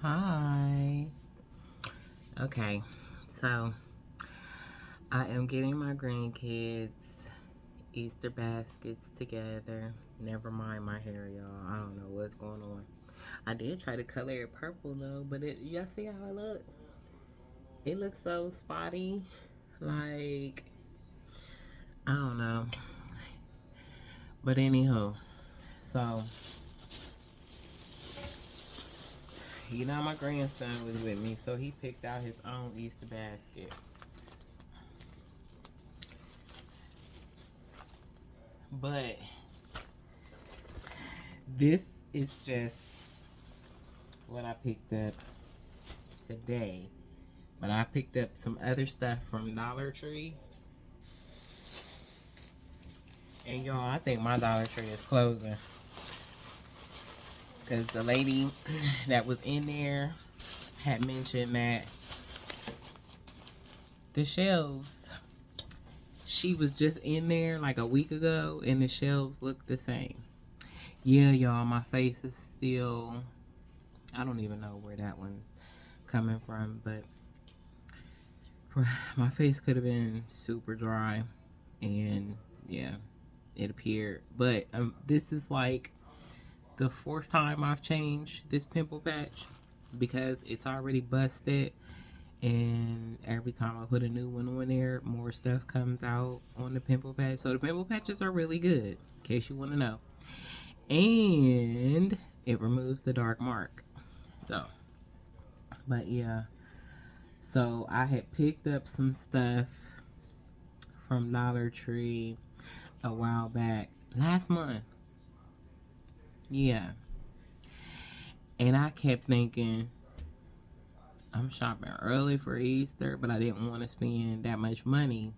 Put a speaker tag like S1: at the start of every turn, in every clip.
S1: Hi. Okay, so I am getting my grandkids Easter baskets together. Never mind my hair, y'all. I don't know what's going on. I did try to color it purple though, but y'all see how it look? It looks so spotty. Like, I don't know. But anywho, so my grandson was with me, so he picked out his own Easter basket. But this is just what I picked up today. But I picked up some other stuff from Dollar Tree. And y'all, I think my Dollar Tree is closing. Because the lady that was in there had mentioned that the shelves, she was just in there like a week ago and the shelves look the same. Yeah, y'all, my face is still, I don't even know where that one's coming from, but my face could have been super dry. And yeah, it appeared. But this is like the fourth time I've changed this pimple patch because it's already busted, and every time I put a new one on there, more stuff comes out on the pimple patch. So the pimple patches are really good, in case you want to know. And it removes the dark mark. So, but yeah. So I had picked up some stuff from Dollar Tree a while back. Last month. Yeah. And I kept thinking, I'm shopping early for Easter, but I didn't want to spend that much money.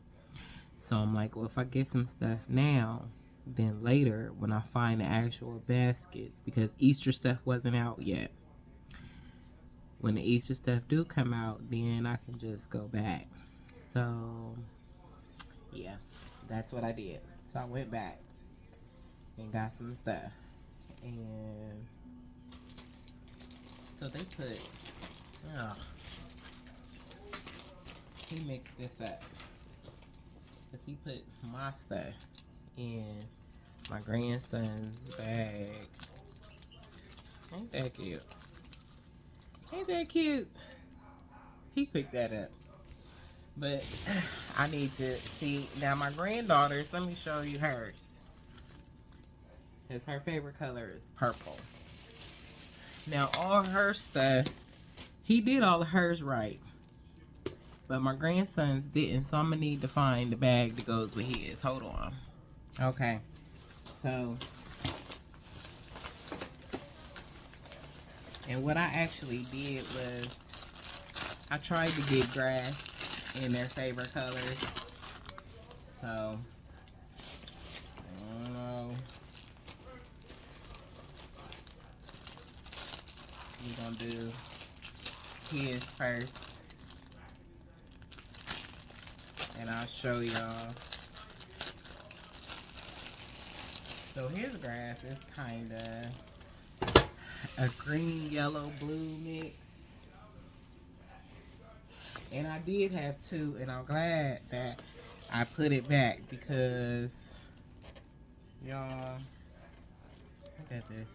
S1: So I'm like, well, if I get some stuff now, then later when I find the actual baskets, because Easter stuff wasn't out yet. When the Easter stuff do come out, then I can just go back. So yeah, that's what I did. So I went back and got some stuff. And so they put, oh, he mixed this up. Because he put my stuff in my grandson's bag. Ain't that cute? Ain't that cute? He picked that up. But I need to see. Now my granddaughter's, let me show you hers. Because her favorite color is purple. Now all her stuff, he did all of hers right. But my grandson's didn't. So I'm going to need to find the bag that goes with his. Hold on. Okay. So, and what I actually did was I tried to get grass in their favorite colors. So, I don't know. We're going to do his first. And I'll show y'all. So his grass is kind of a green, yellow, blue mix. And I did have two, and I'm glad that I put it back because, y'all, look at this.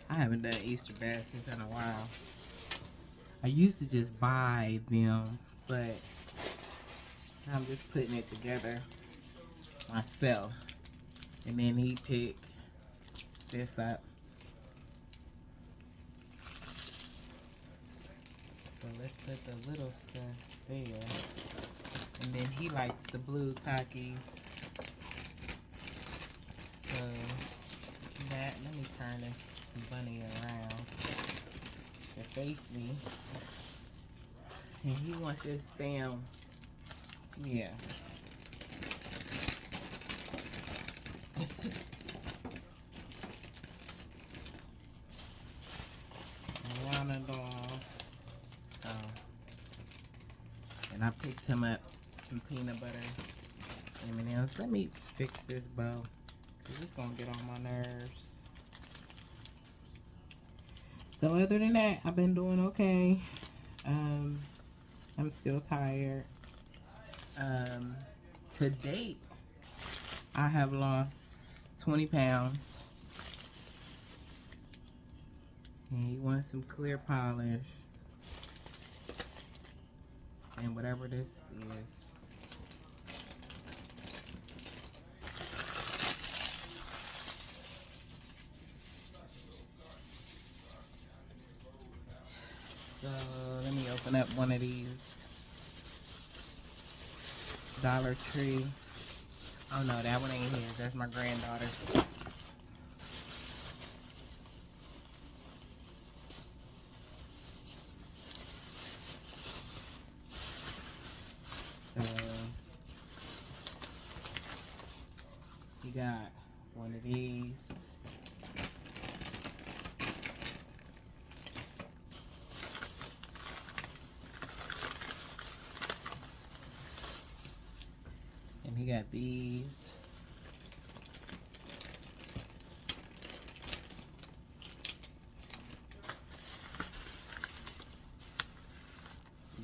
S1: I haven't done Easter baskets in a while. I used to just buy them, but I'm just putting it together myself. And then he picked this up. So let's put the little stuff there. And then he likes the blue Takis. So that, let me turn this bunny around to face me. And he wants this damn, yeah. And I picked him up some peanut butter M&Ms. Let me fix this bow, because it's going to get on my nerves. So other than that, I've been doing okay. I'm still tired. To date, I have lost 20 pounds. And you want some clear polish. And whatever this is. So let me open up one of these Dollar Tree. Oh no, that one ain't his. That's my granddaughter's. So you got one of these. And he got these.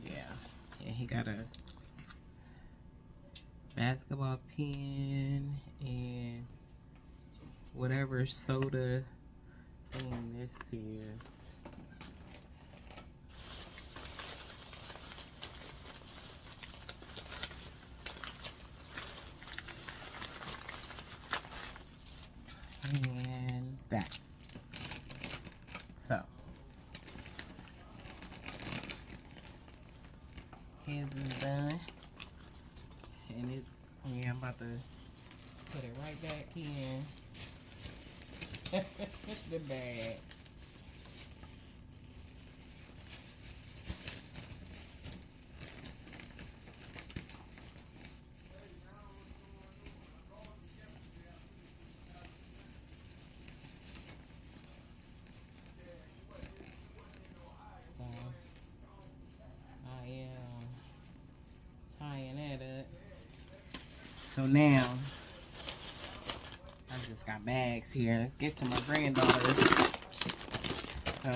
S1: Yeah. And he got a basketball pen and whatever soda thing this is. And that. So his is done. And it's, yeah, I'm about to put it right back in the bag. So I am tying that up. So now I just got bags here. Let's get to my granddaughter. So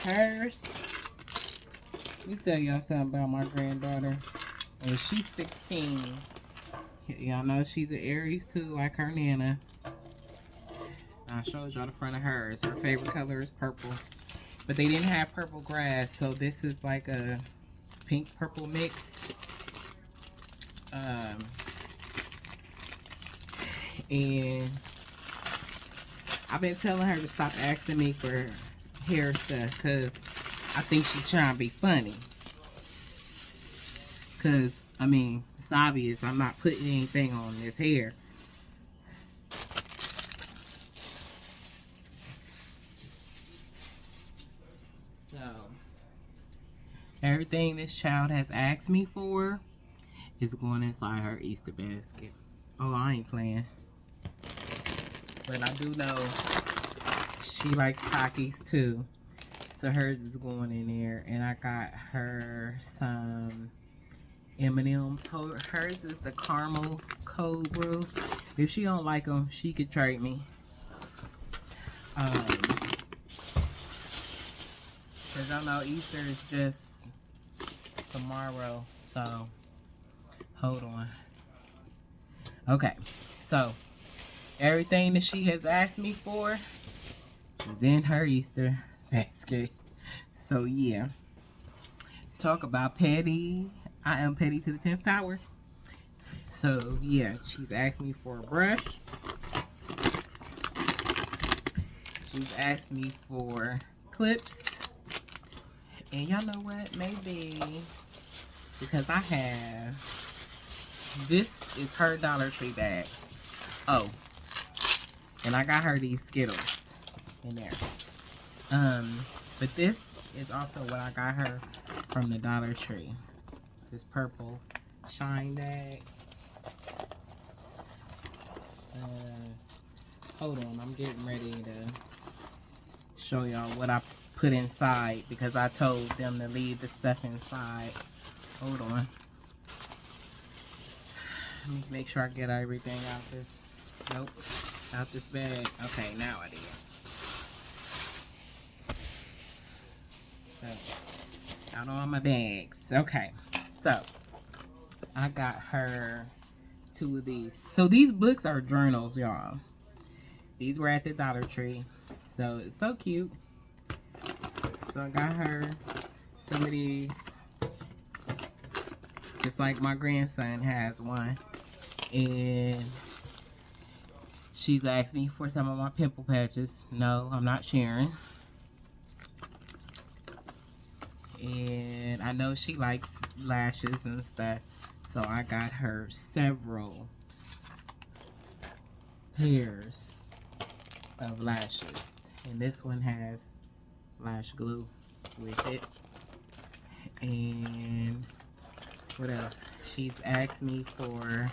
S1: hers, let me tell y'all something about my granddaughter. And she's 16. Y'all know she's an Aries too, like her Nana. I showed y'all the front of hers. Her favorite color is purple. But they didn't have purple grass, so this is like a pink purple mix. And I've been telling her to stop asking me for hair stuff because I think she's trying to be funny. Because, I mean, it's obvious I'm not putting anything on this hair. So, everything this child has asked me for is going inside her Easter basket. Oh, I ain't playing. But I do know she likes Takis too. So hers is going in there. And I got her some M&M's. Hers is the caramel cold brew. If she don't like them, she could trade me. Because I know Easter is just tomorrow. So, hold on. Okay. So, everything that she has asked me for is in her Easter basket. So, yeah. Talk about petty. I am petty to the 10th power. So, yeah. She's asked me for a brush. She's asked me for clips. And y'all know what? Maybe because I have... This is her Dollar Tree bag. Oh. And I got her these Skittles in there. But this is also what I got her from the Dollar Tree. This purple shine bag. Hold on, I'm getting ready to show y'all what I put inside because I told them to leave the stuff inside. Hold on. Let me make sure I get everything out this. Nope. Out this bag. Okay, now I did. So, out on my bags. Okay, so I got her 2 of these. So these books are journals, y'all. These were at the Dollar Tree. So it's so cute. So I got her some of these. Just like my grandson has one. And she's asked me for some of my pimple patches. No, I'm not sharing. And I know she likes lashes and stuff. So I got her several pairs of lashes. And this one has lash glue with it. And what else? She's asked me for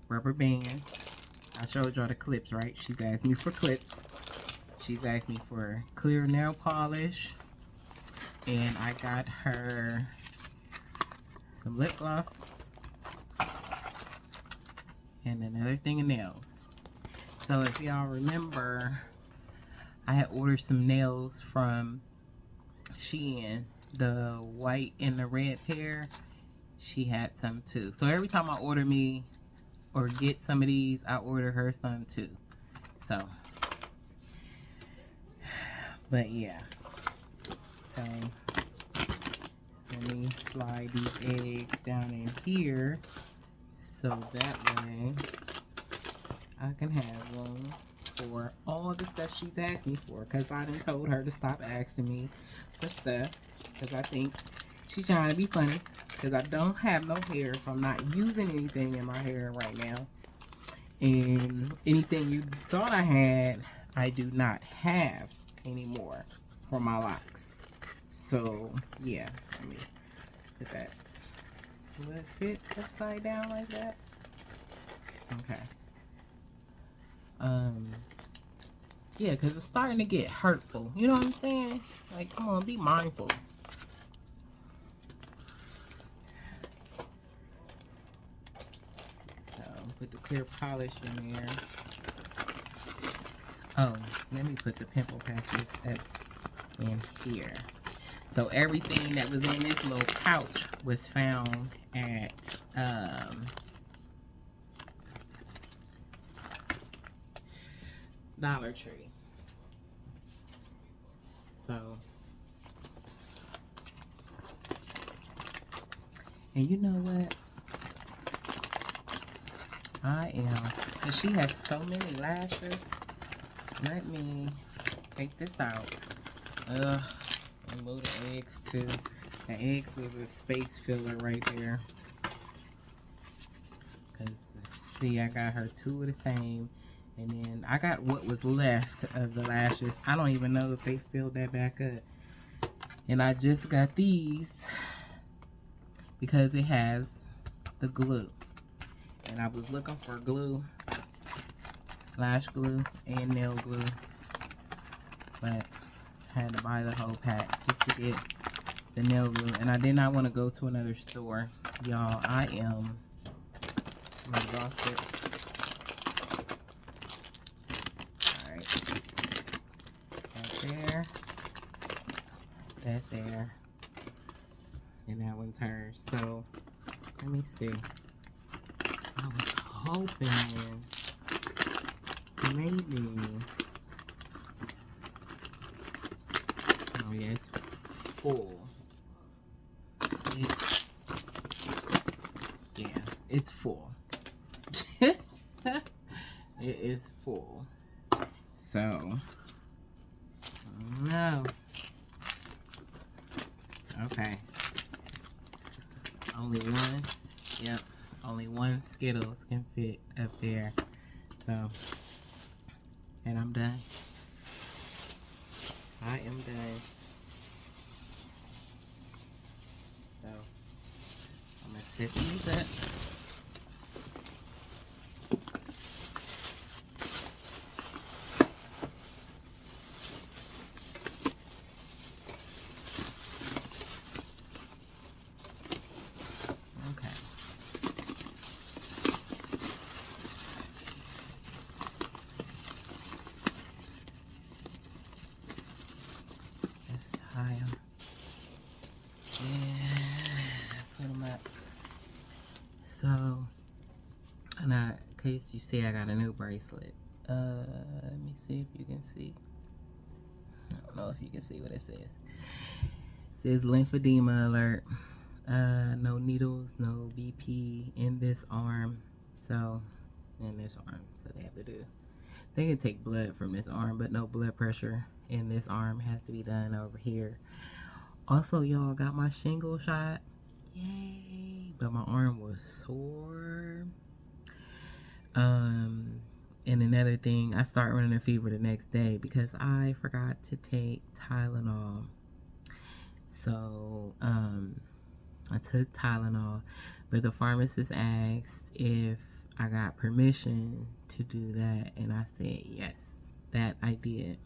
S1: rubber bands. I showed y'all the clips, right? She's asked me for clips. She's asked me for clear nail polish. And I got her some lip gloss. And another thing of nails. So if y'all remember, I had ordered some nails from Shein. The white and the red pair. She had some too. So every time I order me or get some of these, I order her some too. So, but yeah. So, let me slide these eggs down in here so that way I can have room for all the stuff she's asked me for. Because I done told her to stop asking me for stuff. Because I think she's trying to be funny. Because I don't have no hair, so I'm not using anything in my hair right now. And anything you thought I had, I do not have anymore for my locks. So, yeah. Let me put that. Will it fit upside down like that? Okay. Yeah, because it's starting to get hurtful. You know what I'm saying? Like, come on, be mindful. Put the clear polish in there. Oh, let me put the pimple patches up in here. So everything that was in this little pouch was found at Dollar Tree. So, and you know what? I am, because she has so many lashes. Let me take this out. Ugh, remove the eggs too. The eggs was a space filler right there. Because, see, I got her 2 of the same. And then I got what was left of the lashes. I don't even know if they filled that back up. And I just got these because it has the glue. And I was looking for glue, lash glue, and nail glue. But I had to buy the whole pack just to get the nail glue. And I did not want to go to another store. Y'all, I am exhausted. Alright. That there. That there. And that one's hers. So, let me see. I was hoping maybe, oh yeah, it's full. Yeah, it's full. It is full. So, no. Okay. Only one. Yep. Only one Skittles can fit up there. So, and I'm done. I am done. So, I'm going to set these up. case you see I got a new bracelet. Let me see if you can see. I don't know if you can see what it says. It says lymphedema alert. No needles, no BP in this arm. So, in this arm. So they have to do. They can take blood from this arm, but no blood pressure in this arm. Has to be done over here. Also, y'all, got my shingle shot. Yay! But my arm was sore. And another thing, I start running a fever the next day because I forgot to take Tylenol. So, I took Tylenol, but the pharmacist asked if I got permission to do that, and I said yes, that I did,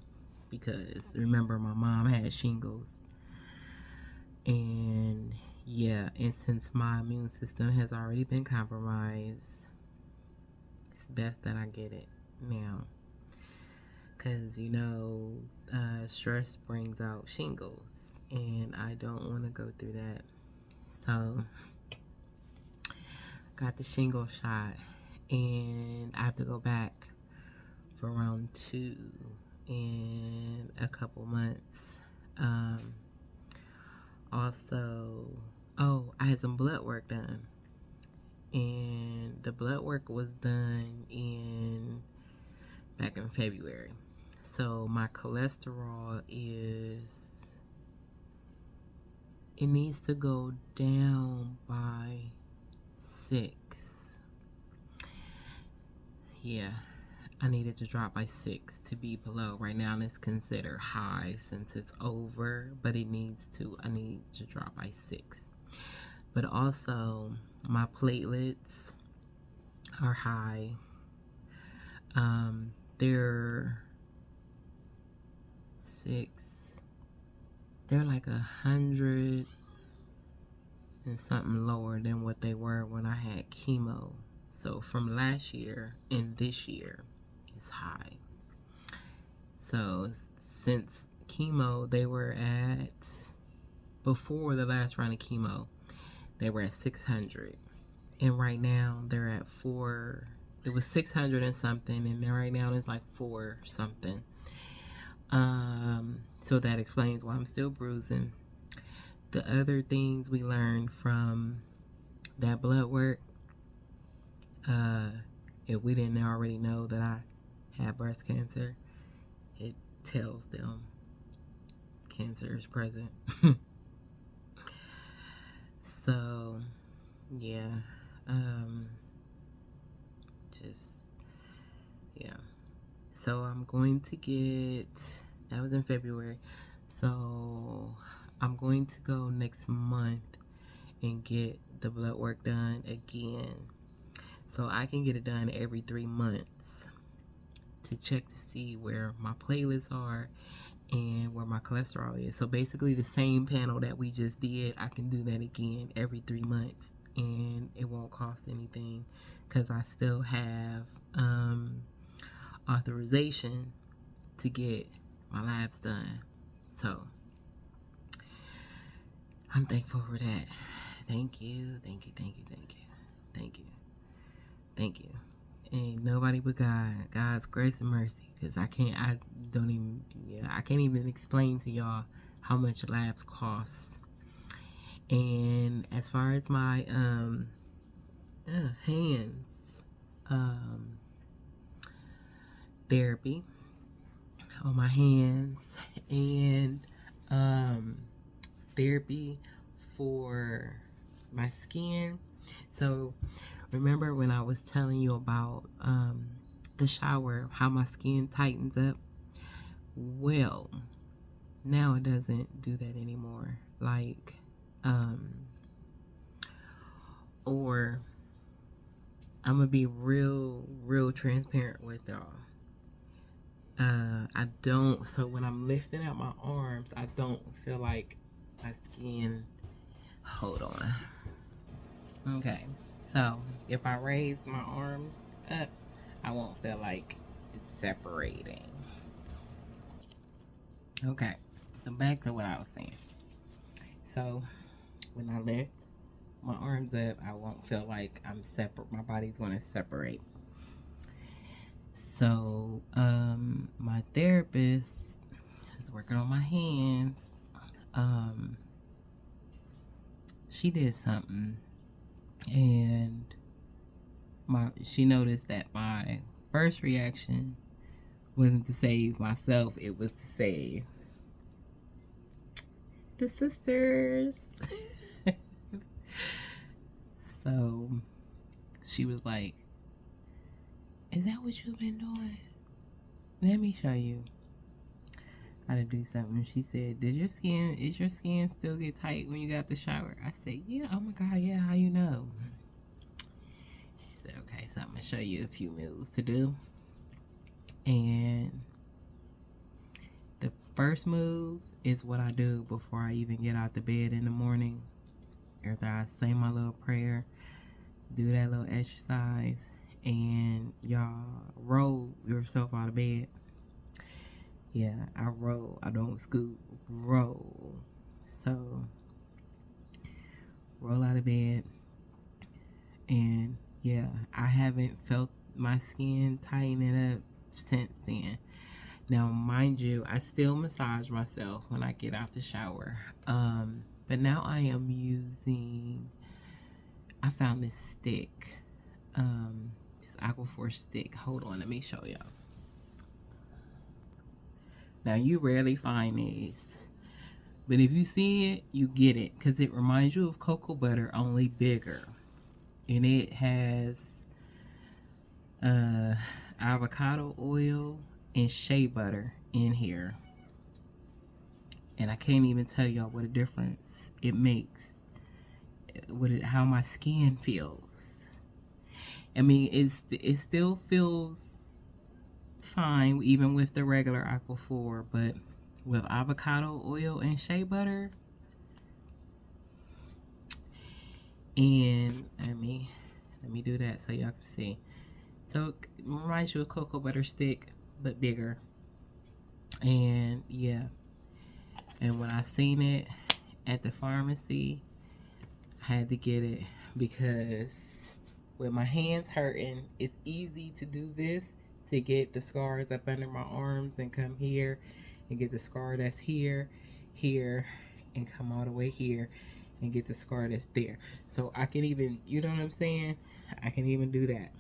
S1: because remember my mom had shingles, and yeah, and since my immune system has already been compromised, it's best that I get it now, because you know, stress brings out shingles, and I don't want to go through that. So got the shingle shot, and I have to go back for round 2 in a couple months. Also, I had some blood work done, and the blood work was done back in February. So my cholesterol it needs to go down by 6. Yeah, I needed to drop by 6 to be below. Right now it's considered high since it's over, but I need to drop by 6. But also my platelets are high. They're like 100 and something lower than what they were when I had chemo. So from last year and this year, it's high. So since chemo, they were before the last round of chemo, they were at 600. And right now they're at 4. It was 600 and something, and then right now it's like 4 something. So that explains why I'm still bruising. The other things we learned from that blood work, if we didn't already know that I had breast cancer, it tells them cancer is present. So, yeah, yeah. So I'm going to that was in February. So I'm going to go next month and get the blood work done again. So I can get it done every 3 months to check to see where my platelets are and where my cholesterol is. So basically the same panel that we just did, I can do that again every 3 months, and it won't cost anything because I still have authorization to get my labs done. So I'm thankful for that. Thank you. Ain't nobody but God. God's grace and mercy. Because I can't even explain to y'all how much labs cost. And as far as my hands, therapy on my hands, and therapy for my skin. So remember when I was telling you about the shower, how my skin tightens up? Well, now it doesn't do that anymore. Like, or I'm gonna be real transparent with y'all. So when I'm lifting out my arms, I don't feel like my skin, hold on. Okay, so if I raise my arms up, I won't feel like it's separating. Okay, so back to what I was saying. So when I lift my arms up, I won't feel like I'm separate. My body's going to separate. So, my therapist is working on my hands. She did something, and she noticed that my first reaction wasn't to save myself, it was to save the sisters. So she was like, "Is that what you've been doing? Let me show you how to do something." She said, is your skin still get tight when you got the shower?" I said, "Yeah." "Oh my God, yeah, how you know?" She said, "Okay, so I'm gonna show you a few moves to do." And the first move is what I do before I even get out the bed in the morning. After I say my little prayer, do that little exercise, and y'all roll yourself out of bed. Yeah, I roll. I don't scoot. Roll. So, roll out of bed. And yeah, I haven't felt my skin tightening up since then. Now, mind you, I still massage myself when I get out the shower. But now I am using, I found this stick, this Aquaphor stick. Hold on, let me show y'all. Now, you rarely find these, but if you see it, you get it, because it reminds you of cocoa butter, only bigger. And it has avocado oil and shea butter in here. And I can't even tell y'all what a difference it makes with how my skin feels. I mean, it still feels fine even with the regular Aquaphor, but with avocado oil and shea butter, and let me do that so y'all can see. So it reminds you of cocoa butter stick, but bigger. And yeah, and when I seen it at the pharmacy, I had to get it because with my hands hurting, it's easy to do this, to get the scars up under my arms and come here and get the scar that's here, and come all the way here and get the scar that's there. So I can even, you know what I'm saying? I can even do that.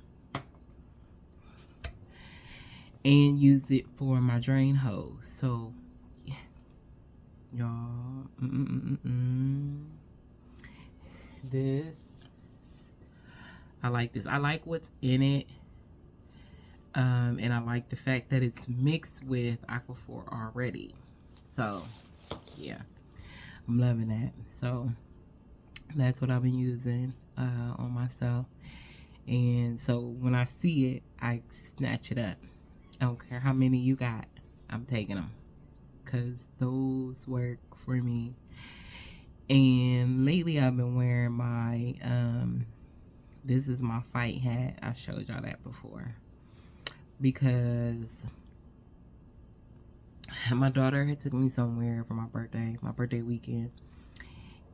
S1: And use it for my drain hose. So, y'all, this, I like this. I like what's in it. And I like the fact that it's mixed with Aquaphor already. So, yeah, I'm loving that. So, that's what I've been using on myself. And so, when I see it, I snatch it up. I don't care how many you got, I'm taking them, because those work for me. And lately I've been wearing my, this is my fight hat. I showed y'all that before. Because my daughter had took me somewhere for my birthday weekend.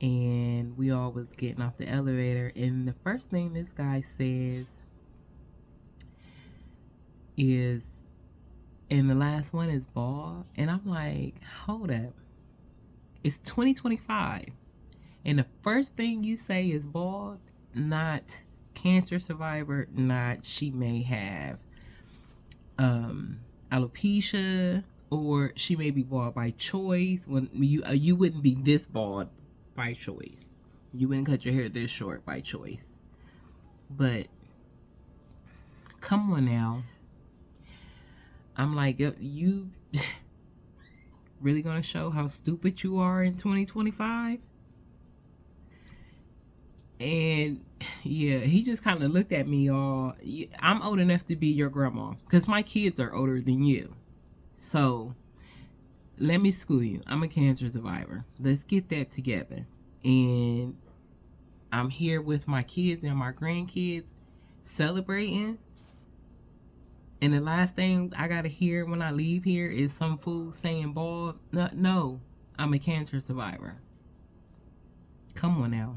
S1: And we all was getting off the elevator. And the first thing this guy says is, and the last one is bald. And I'm like, hold up. It's 2025. And the first thing you say is bald, not cancer survivor, not she may have alopecia, or she may be bald by choice. When you wouldn't be this bald by choice. You wouldn't cut your hair this short by choice. But come on now. I'm like, you really gonna show how stupid you are in 2025? And yeah, he just kind of looked at me all, I'm old enough to be your grandma, because my kids are older than you. So let me school you. I'm a cancer survivor. Let's get that together. And I'm here with my kids and my grandkids celebrating. And the last thing I gotta hear when I leave here is some fool saying bald. No, I'm a cancer survivor. Come on now.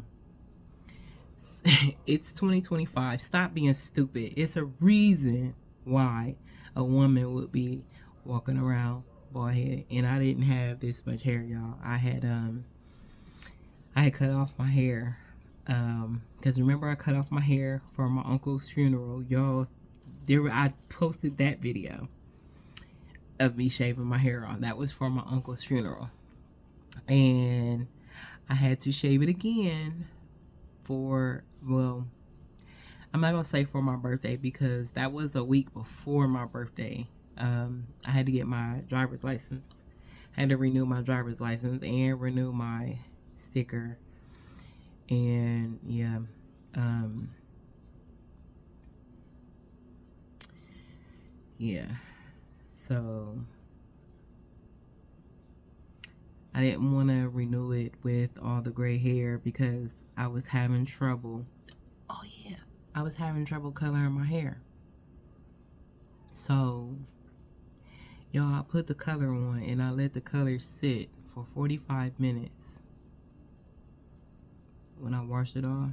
S1: It's 2025. Stop being stupid. It's a reason why a woman would be walking around bald head, and I didn't have this much hair, y'all. I had cut off my hair because remember I cut off my hair for my uncle's funeral, y'all. I posted that video of me shaving my hair off. That was for my uncle's funeral, and I had to shave it again for, well, I'm not gonna say for my birthday because that was a week before my birthday. I had to get my driver's license. I had to renew my driver's license and renew my sticker. And yeah, yeah. So I didn't want to renew it with all the gray hair because I was having trouble. Oh yeah, I was having trouble coloring my hair. So y'all, I put the color on and I let the color sit for 45 minutes when I washed it off.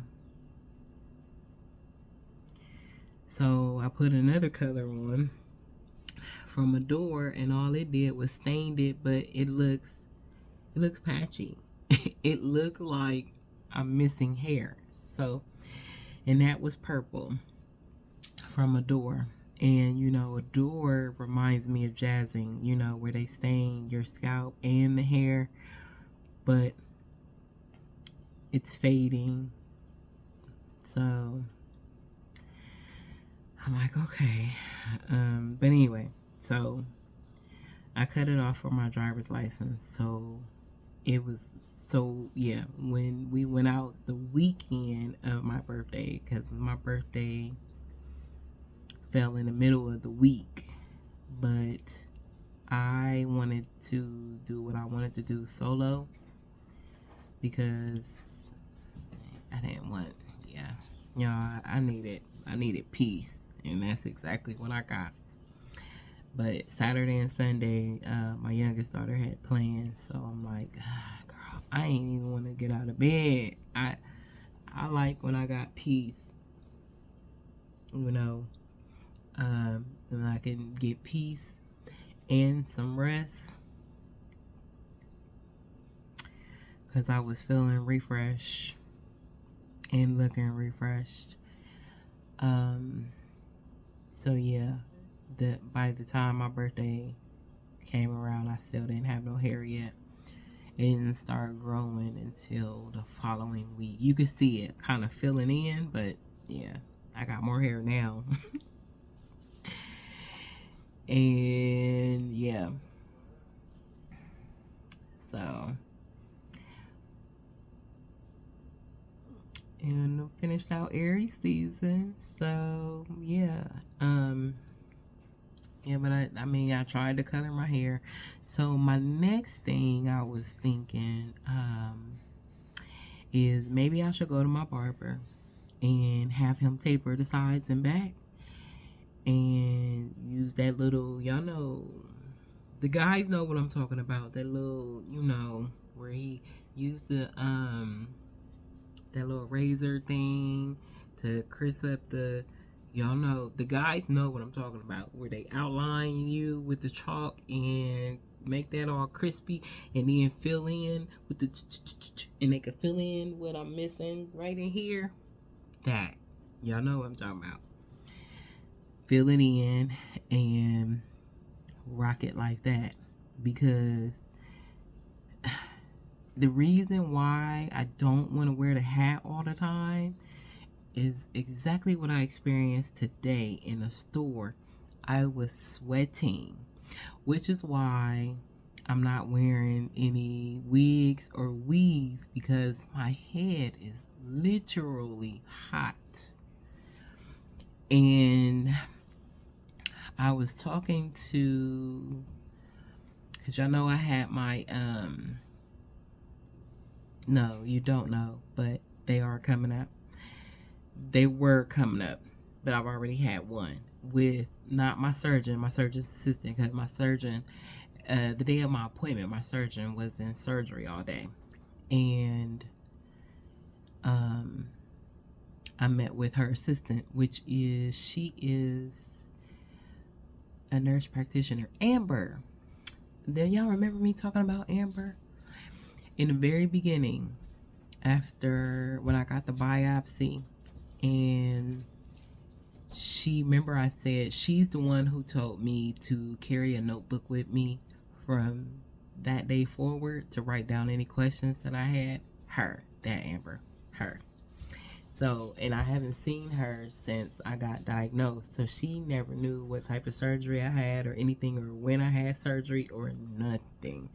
S1: So I put another color on from a door, and all it did was stained it, but it looks patchy. It looked like I'm missing hair. So, and that was purple from a door. And you know, a door reminds me of jazzing, you know, where they stain your scalp and the hair, but it's fading. So I'm like, okay. But anyway, so I cut it off for my driver's license. So it was, so yeah, when we went out the weekend of my birthday, because my birthday fell in the middle of the week, but I wanted to do what I wanted to do solo because I didn't want, yeah, you know, I needed peace, and that's exactly what I got. But Saturday and Sunday, my youngest daughter had plans, so I'm like, girl, I ain't even want to get out of bed. I like when I got peace, you know, and I can get peace and some rest, because I was feeling refreshed and looking refreshed. So yeah, by the time my birthday came around, I still didn't have no hair yet. It didn't start growing until the following week. You could see it kind of filling in, but yeah, I got more hair now. And yeah, so, and finished out Aries season. So yeah, yeah, but I mean, I tried to color my hair. So my next thing I was thinking is maybe I should go to my barber and have him taper the sides and back, and use that little, y'all know, the guys know what I'm talking about, that little, you know, where he used the that little razor thing to crisp up the, y'all know, the guys know what I'm talking about, where they outline you with the chalk and make that all crispy, and then fill in with the and they can fill in what I'm missing right in here. That, y'all know what I'm talking about. Fill it in and rock it like that, because the reason why I don't want to wear the hat all the time is exactly what I experienced today in a store. I was sweating, which is why I'm not wearing any wigs or weaves, because my head is literally hot. And I was talking to, because y'all know I had my, no, you don't know, but they are coming up. They were coming up, but I've already had one with not my surgeon's assistant, because my surgeon, the day of my appointment, my surgeon was in surgery all day. And I met with her assistant, which is, she is a nurse practitioner, Amber. Do y'all remember me talking about Amber? In the very beginning, after when I got the biopsy, and remember I said she's the one who told me to carry a notebook with me from that day forward to write down any questions that I had. That Amber, her. So, and I haven't seen her since I got diagnosed. So she never knew what type of surgery I had or anything, or when I had surgery or nothing.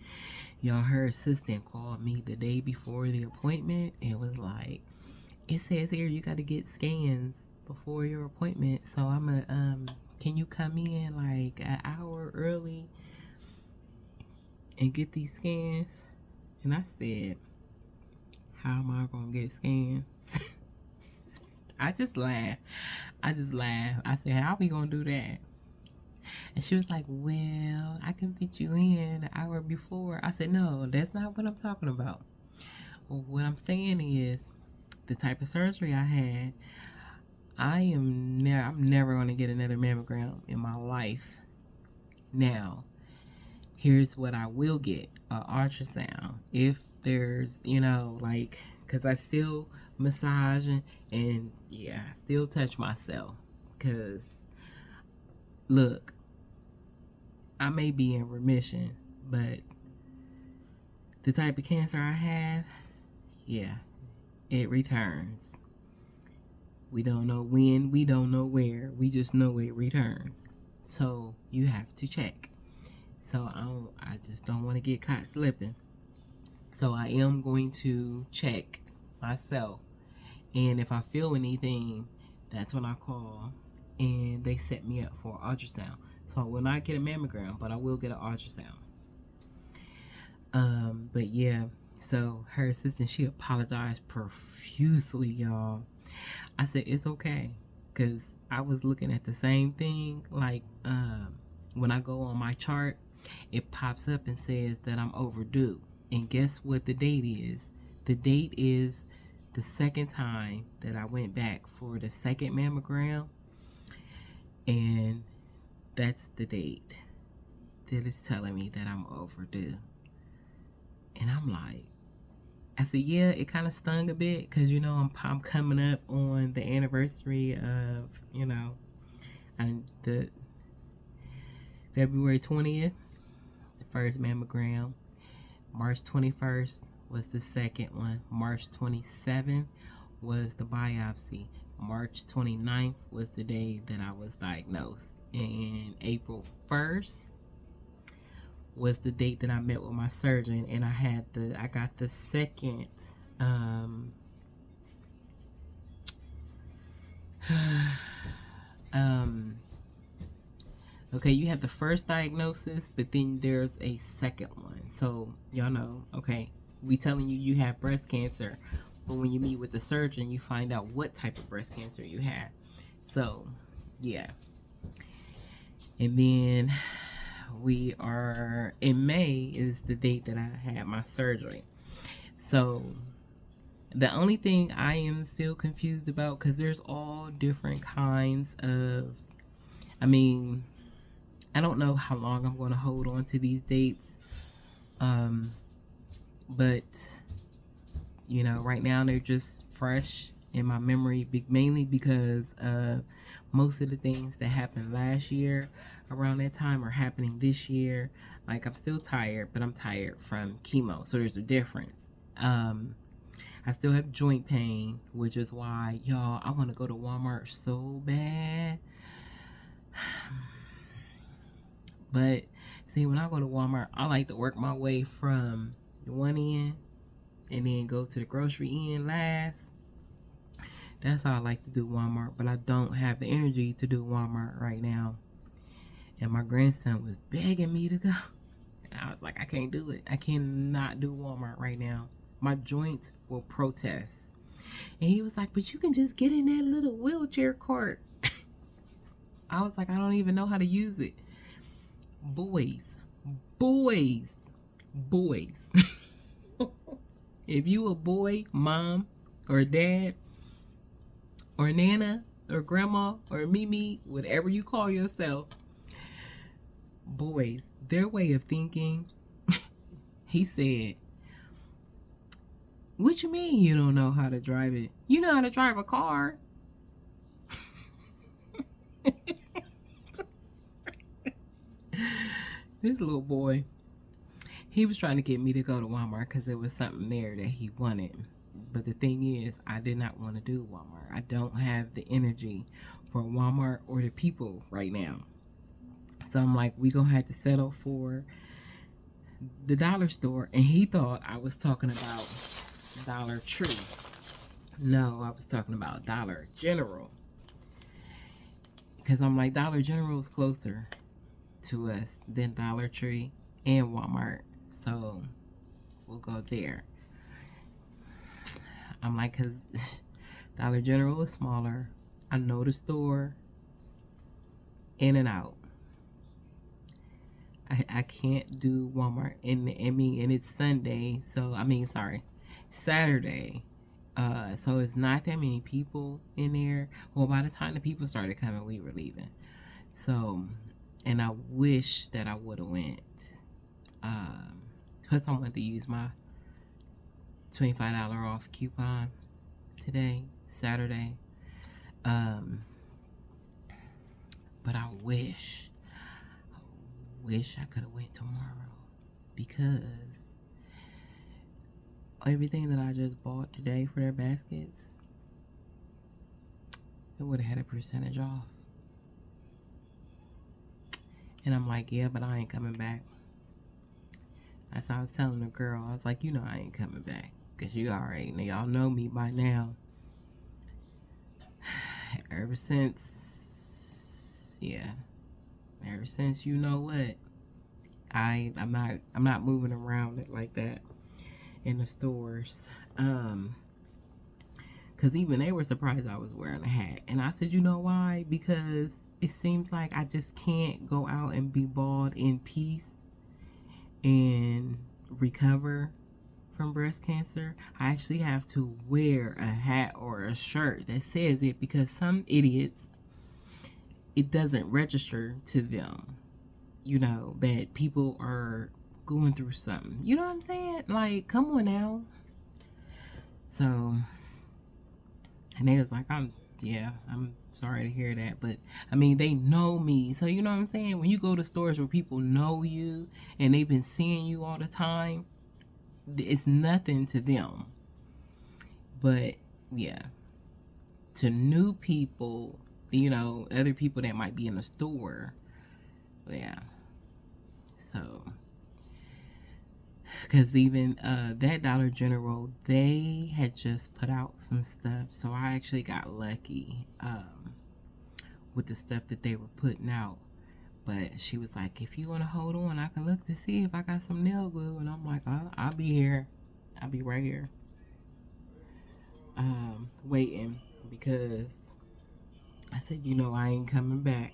S1: Y'all, her assistant called me the day before the appointment and was like, it says here you got to get scans before your appointment. So can you come in like an hour early and get these scans? And I said, how am I going to get scans? I just laughed. I said, how are we going to do that? And she was like, well, I can fit you in an hour before. I said, no, that's not what I'm talking about. What I'm saying is the type of surgery I had, I'm never going to get another mammogram in my life. Now, here's what I will get, an ultrasound. If there's, because I still massage and yeah, I still touch myself. Because, look, I may be in remission, but the type of cancer I have, yeah, it returns. We don't know when, we don't know where, we just know it returns. So you have to check. So I just don't want to get caught slipping. So I am going to check myself. And if I feel anything, that's when I call and they set me up for an ultrasound. So I will not get a mammogram, but I will get an ultrasound. But yeah, so her assistant, she apologized profusely, y'all. I said, it's okay. Because I was looking at the same thing. Like, when I go on my chart, it pops up and says that I'm overdue. And guess what the date is? The date is the second time that I went back for the second mammogram. And that's the date that is telling me that I'm overdue. And I'm like, I said, yeah, it kind of stung a bit because, I'm coming up on the anniversary of, and the February 20th, the first mammogram. March 21st was the second one. March 27th was the biopsy. March 29th was the day that I was diagnosed. And April 1st was the date that I met with my surgeon, and I got the second okay, you have the first diagnosis, but then there's a second one. So y'all know, okay, we telling you have breast cancer, but when you meet with the surgeon, you find out what type of breast cancer you have. So yeah. And then we are in May is the date that I had my surgery. So the only thing I am still confused about, because there's all different kinds of, I don't know how long I'm going to hold on to these dates. But right now they're just fresh in my memory, mainly because most of the things that happened last year around that time are happening this year. Like, I'm still tired, but I'm tired from chemo, so there's a difference. I still have joint pain, which is why, y'all, I want to go to Walmart so bad. But see, when I go to Walmart, I like to work my way from one end and then go to the grocery end last. That's how I like to do Walmart, but I don't have the energy to do Walmart right now. And my grandson was begging me to go. And I was like, I can't do it. I cannot do Walmart right now. My joints will protest. And he was like, but you can just get in that little wheelchair cart. I was like, I don't even know how to use it. Boys. If you a boy, mom, or dad, or nana, or grandma, or mimi, whatever you call yourself, boys, their way of thinking, he said, what you mean you don't know how to drive it? You know how to drive a car. This little boy, he was trying to get me to go to Walmart because there was something there that he wanted. But the thing is, I did not want to do Walmart. I don't have the energy for Walmart or the people right now. So I'm like, we gonna have to settle for the dollar store. And he thought I was talking about Dollar Tree. No, I was talking about Dollar General. Because I'm like, Dollar General is closer to us than Dollar Tree and Walmart. So we'll go there. I'm like, because Dollar General is smaller. I know the store in and out. I can't do Walmart. And it's Sunday. So, Saturday. So it's not that many people in there. Well, by the time the people started coming, we were leaving. So, and I wish that I would have went. Because I wanted to use my $25 off coupon today, Saturday. But I wish I could have went tomorrow, because everything that I just bought today for their baskets, it would have had a percentage off. And I'm like, yeah, but I ain't coming back. That's how I was telling the girl. I was like, you know, I ain't coming back, because you already, y'all know me by now. Ever since you know what, I'm not moving around it like that in the stores. Because even they were surprised I was wearing a hat. And I said, you know why? Because it seems like I just can't go out and be bald in peace and recover from breast cancer. I actually have to wear a hat or a shirt that says it, because some idiots, it doesn't register to them, you know, that people are going through something. You know what I'm saying? Like, come on now. So, and they was like, I'm sorry to hear that. But, I mean, they know me. So, you know what I'm saying? When you go to stores where people know you and they've been seeing you all the time, it's nothing to them. But, yeah, to new people, you know, other people that might be in the store, yeah. So, because even that Dollar General, they had just put out some stuff, so I actually got lucky with the stuff that they were putting out. But she was like, if you want to hold on, I can look to see if I got some nail glue. And I'm like, I'll be here. I'll be right here waiting, because I said, you know, I ain't coming back.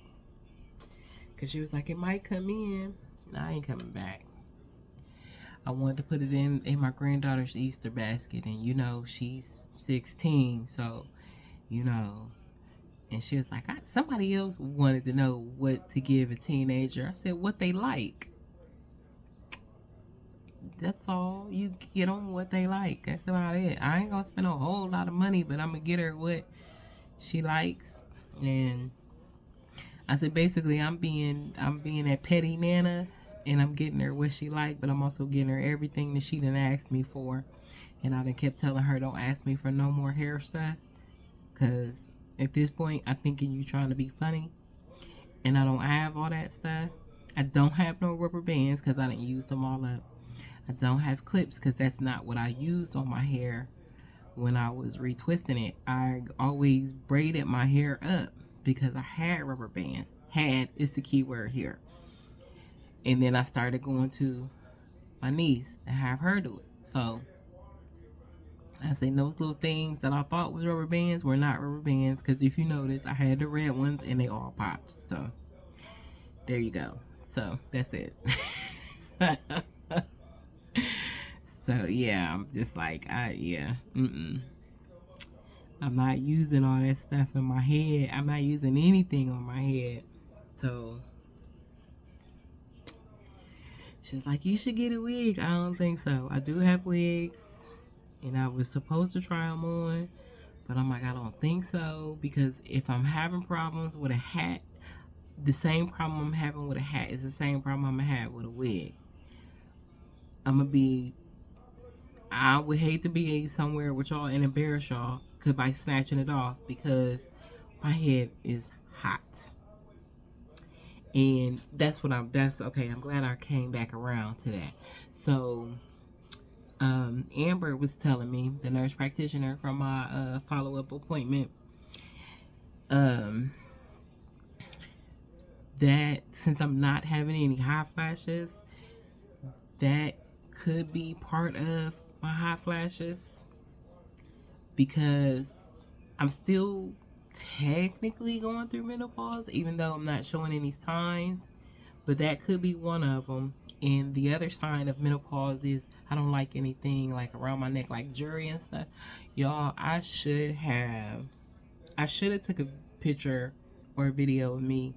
S1: Because she was like, it might come in. I ain't coming back. I wanted to put it in my granddaughter's Easter basket. And, you know, she's 16. So, you know. And she was like, somebody else wanted to know what to give a teenager. I said, what they like. That's all. You get them what they like. That's about it. I ain't going to spend a whole lot of money, but I'm going to get her what she likes. And I said, basically, I'm being that petty nana, and I'm getting her what she like, but I'm also getting her everything that she done asked me for. And I done kept telling her, don't ask me for no more hair stuff, because at this point, I'm thinking you trying to be funny, and I don't have all that stuff. I don't have no rubber bands, because I didn't use them all up. I don't have clips, because that's not what I used on my hair when I was retwisting it. I always braided my hair up, because I had rubber bands. Had is the key word here. And then I started going to my niece and have her do it. So I say those little things that I thought was rubber bands were not rubber bands, because if you notice, I had the red ones and they all popped. So there you go. So that's it. So yeah, I'm just like, I'm not using all that stuff in my head. I'm not using anything on my head. So She's like, you should get a wig. I don't think so. I do have wigs, and I was supposed to try them on, but I'm like, I don't think so, because if I'm having problems with a hat, the same problem I'm having with a hat is the same problem I'm gonna have with a wig. I would hate to be somewhere with y'all and embarrass y'all by snatching it off, because my head is hot. And that's okay. I'm glad I came back around to that. So, Amber was telling me, the nurse practitioner from my follow-up appointment, that since I'm not having any hot flashes, that could be part of my hot flashes, because I'm still technically going through menopause, even though I'm not showing any signs. But that could be one of them. And the other sign of menopause is I don't like anything like around my neck, like jewelry and stuff. Y'all, I should have took a picture or a video of me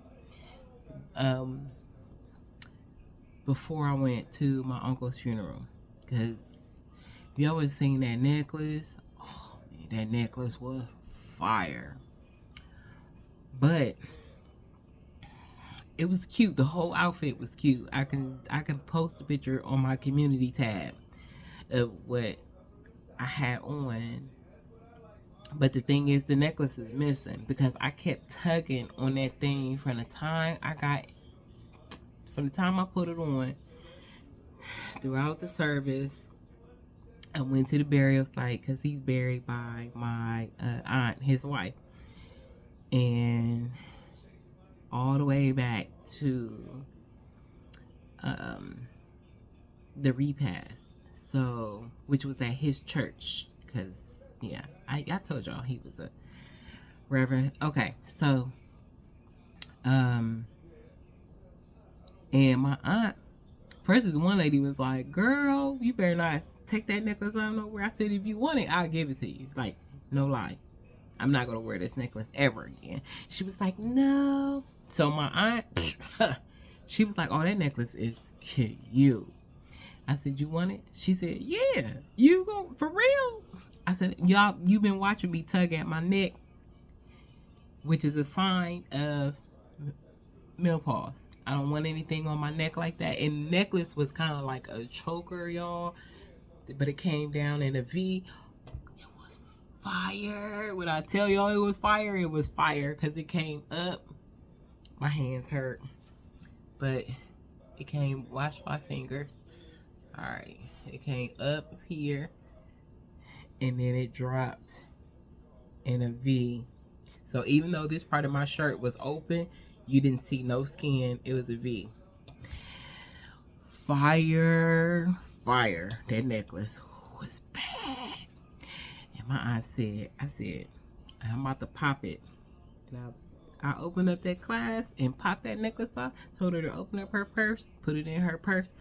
S1: before I went to my uncle's funeral, because if y'all was seeing that necklace, oh man, that necklace was fire. But it was cute. The whole outfit was cute. I can post a picture on my community tab of what I had on. But the thing is, the necklace is missing, because I kept tugging on that thing from the time I put it on throughout the service. I went to the burial site, because he's buried by my aunt, his wife, and all the way back to the repast, so which was at his church, because yeah, I told y'all he was a reverend. Okay, so and my aunt, first is one lady was like, girl, you better not take that necklace out nowhere. I said, if you want it, I'll give it to you. Like, no lie, I'm not gonna wear this necklace ever again. She was like, no. So my aunt, she was like, oh, that necklace is cute. I said, you want it? She said, yeah. You go for real? I said, y'all, you've been watching me tug at my neck, which is a sign of menopause. I don't want anything on my neck like that. And the necklace was kind of like a choker, y'all, but it came down in a V. It was fire. When I tell y'all it was fire, because it came up. My hands hurt, but it came, watch my fingers. All right, it came up here, and then it dropped in a V. So even though this part of my shirt was open, you didn't see no skin. It was a V. Fire. That necklace was bad. And my aunt said, I'm about to pop it. And I opened up that class and popped that necklace off. Told her to open up her purse, put it in her purse,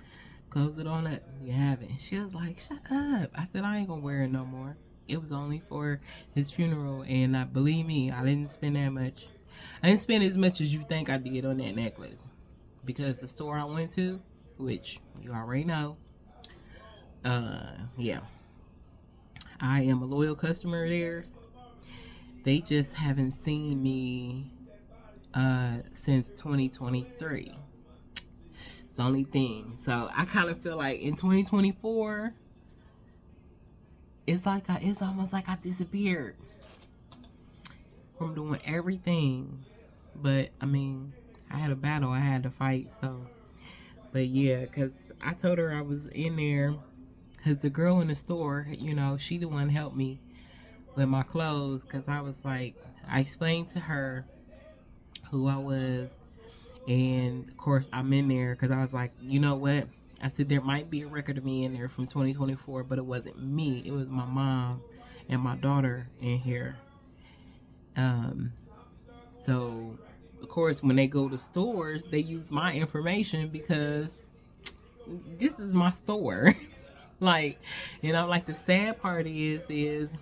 S1: close it on up. You have it. And she was like, shut up. I said, I ain't gonna wear it no more. It was only for his funeral, and believe me, I didn't spend that much. I didn't spend as much as you think I did on that necklace, because the store I went to, which you already know, yeah, I am a loyal customer of theirs. They just haven't seen me since 2023. It's the only thing. So I kind of feel like in 2024, it's almost like I disappeared from doing everything. But I mean, I had a battle I had to fight. So, but yeah, because I told her I was in there, because the girl in the store, you know, she the one helped me with my clothes, because I was like, I explained to her who I was, and of course I'm in there because I was like, you know what, I said there might be a record of me in there from 2024, but it wasn't me, it was my mom and my daughter in here. So of course when they go to stores, they use my information, because this is my store. Like, you know, like the sad part is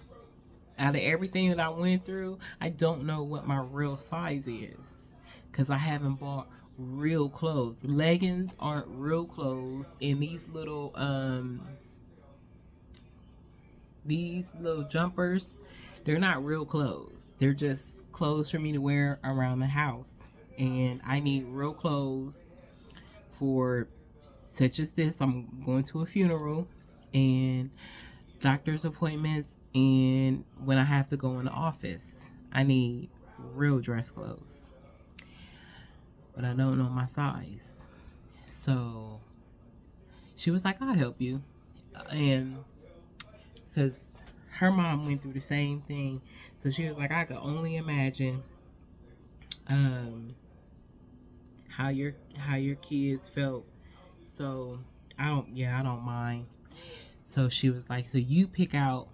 S1: out of everything that I went through, I don't know what my real size is, because I haven't bought real clothes. Leggings aren't real clothes, and these little jumpers, they're not real clothes. They're just clothes for me to wear around the house. And I need real clothes for such as this. I'm going to a funeral and doctor's appointments, and when I have to go in the office. I need real dress clothes. But I don't know my size. So she was like, I'll help you. And because her mom went through the same thing. So she was like, I could only imagine um, how your kids felt. So I don't mind. So she was like, so you pick out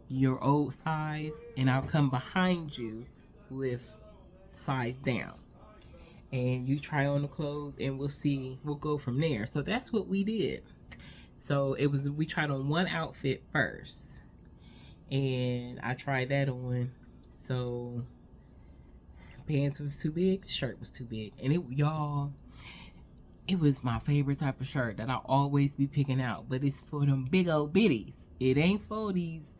S1: your old size and I'll come behind you with size down. And you try on the clothes and we'll go from there. So that's what we did. So we tried on one outfit first. And I tried that on. So pants was too big, shirt was too big. And it was my favorite type of shirt that I always be picking out. But it's for them big old bitties. It ain't for these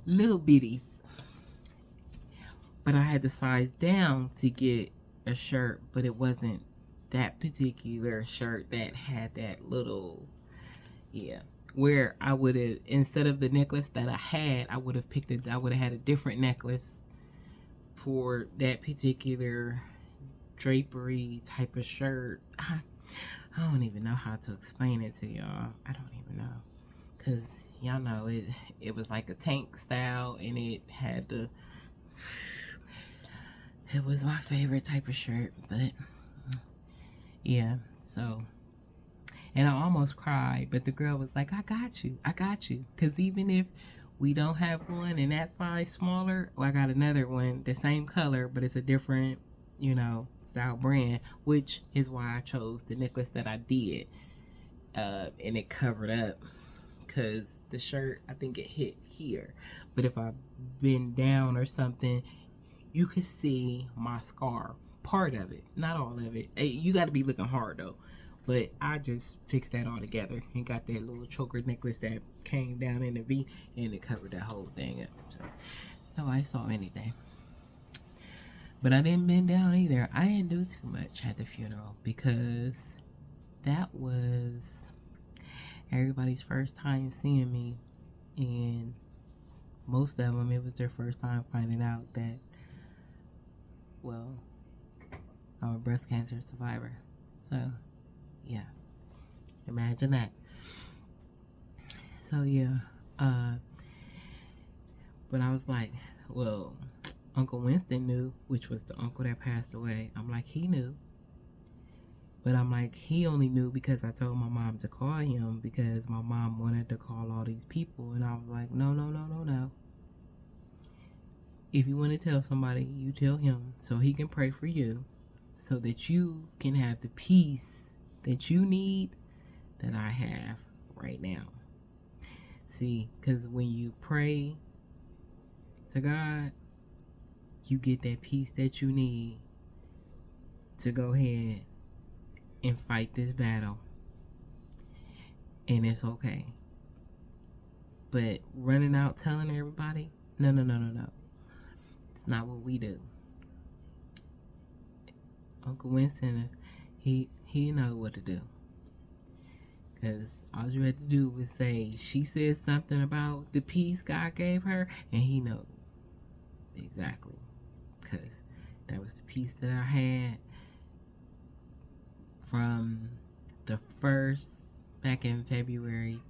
S1: little bitties. But I had to size down to get a shirt, but it wasn't that particular shirt that had that little, where I would have, instead of the necklace that I had, I would have had a different necklace for that particular drapery type of shirt. I don't even know how to explain it to y'all. I don't even know, because y'all know it was like a tank style, and it was my favorite type of shirt. But yeah, so, and I almost cried, but the girl was like, I got you, because even if we don't have one in that size smaller, I got another one the same color, but it's a different style brand, which is why I chose the necklace that I did, and it covered up, because the shirt, I think it hit here, but if I bend down or something, you could see my scar, part of it, not all of it. You got to be looking hard though. But I just fixed that all together and got that little choker necklace that came down in the V, and it covered that whole thing up. So nobody saw anything. But I didn't bend down either. I didn't do too much at the funeral because that was everybody's first time seeing me, and most of them, it was their first time finding out that, well, I'm a breast cancer survivor. So, yeah. Imagine that. So, yeah. But I was like, well, Uncle Winston knew, which was the uncle that passed away. I'm like, he knew. But I'm like, he only knew because I told my mom to call him, because my mom wanted to call all these people. And I was like, no. If you want to tell somebody, you tell him so he can pray for you, so that you can have the peace that you need, that I have right now. See, because when you pray to God, you get that peace that you need to go ahead and fight this battle. And it's okay. But running out telling everybody, no. It's not what we do. Uncle Winston, he know what to do. Because all you had to do was say, she said something about the peace God gave her, and he know exactly. Because that was the peace that I had from the first, back in February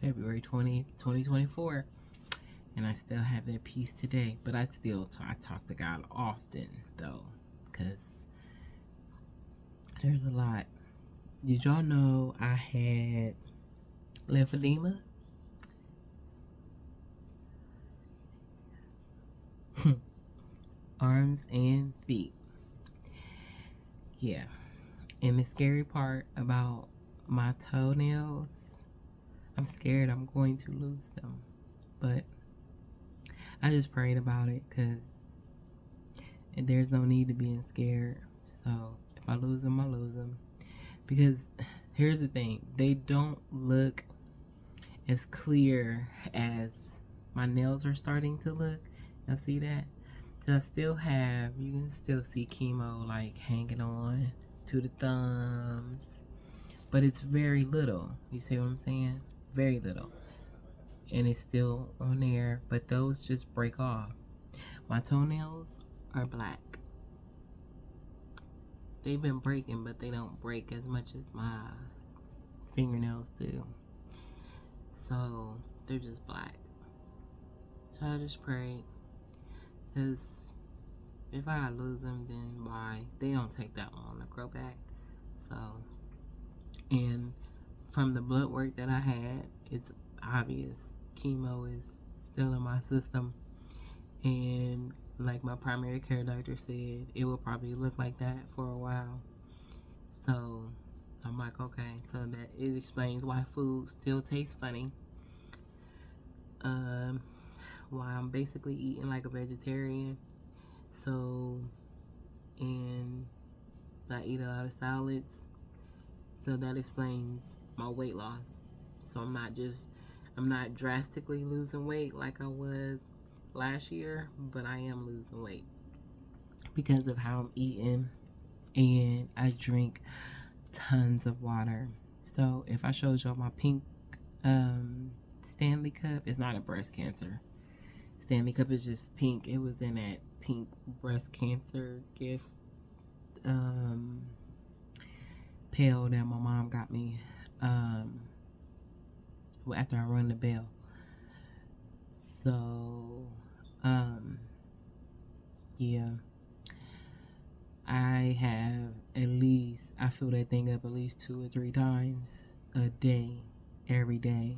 S1: 20th, 2024. And I still have that peace today. But I talk to God often, though, because there's a lot. Did y'all know I had lymphedema? Arms and feet. Yeah. And the scary part about my toenails, I'm scared I'm going to lose them. But I just prayed about it, because there's no need to being scared. So if I lose them, I lose them. Because here's the thing, they don't look as clear as my nails are starting to look. Y'all see that? So I still have, you can still see chemo like hanging on to the thumbs, but it's very little. You see what I'm saying? Very little. And it's still on there, but those just break off. My toenails are black. They've been breaking, but they don't break as much as my fingernails do. So they're just black. So I just pray, because if I lose them, then why? They don't take that long to grow back. So, and from the blood work that I had, it's obvious chemo is still in my system. And like my primary care doctor said, it will probably look like that for a while. So I'm like, okay, so that it explains why food still tastes funny. Why I'm basically eating like a vegetarian. So, and I eat a lot of salads. So that explains my weight loss. So I'm not drastically losing weight like I was last year, but I am losing weight because of how I'm eating, and I drink tons of water. So if I showed y'all my pink Stanley cup, it's not a breast cancer. Stanley cup is just pink. It was in that pink breast cancer gift pail that my mom got me after I rang the bell. So yeah, I have at least, I fill that thing up at least 2 or 3 times a day. Every day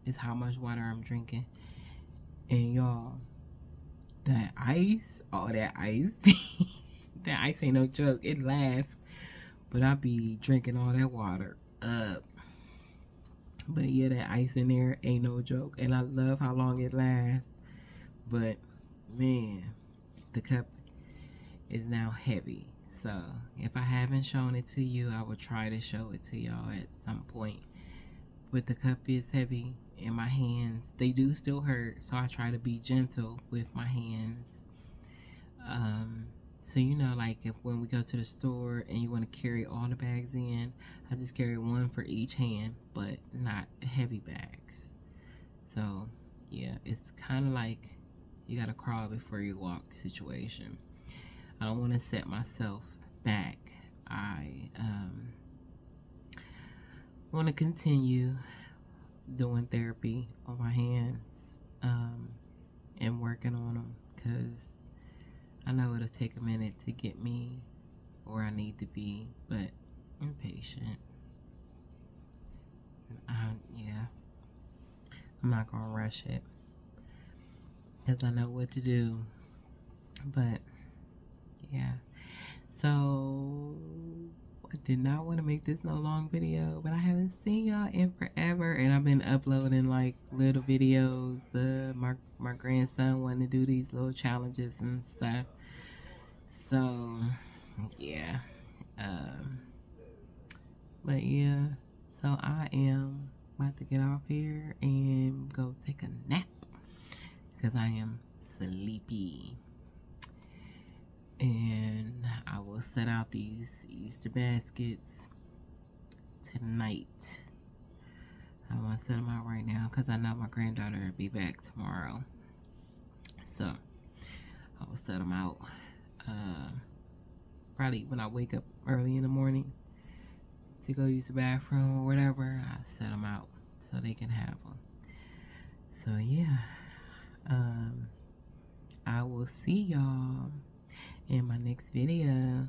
S1: is how much water I'm drinking. And y'all, that ice, that ice that ice ain't no joke. It lasts, but I be drinking all that water up. But yeah, that ice in there ain't no joke, and I love how long it lasts. But man, the cup is now heavy. So if I haven't shown it to you, I will try to show it to y'all at some point. But the cup is heavy, and my hands, they do still hurt, so I try to be gentle with my hands. So you know, like if when we go to the store and you want to carry all the bags in, I just carry one for each hand, but not heavy bags. So yeah, it's kind of like you gotta crawl before you walk situation. I don't want to set myself back. I want to continue doing therapy on my hands and working on them, because I know it'll take a minute to get me where I need to be, but I'm patient. Yeah, I'm not gonna rush it because I know what to do. But yeah, so I did not want to make this no long video, but I haven't seen y'all in forever, and I've been uploading like little videos. My grandson wanted to do these little challenges and stuff. So yeah, but yeah, so I am about to get off here and go take a nap because I am sleepy. And I will set out these Easter baskets tonight. I want to set them out right now because I know my granddaughter will be back tomorrow. So I will set them out probably when I wake up early in the morning to go use the bathroom or whatever. I set them out so they can have them. So yeah, I will see y'all in my next video.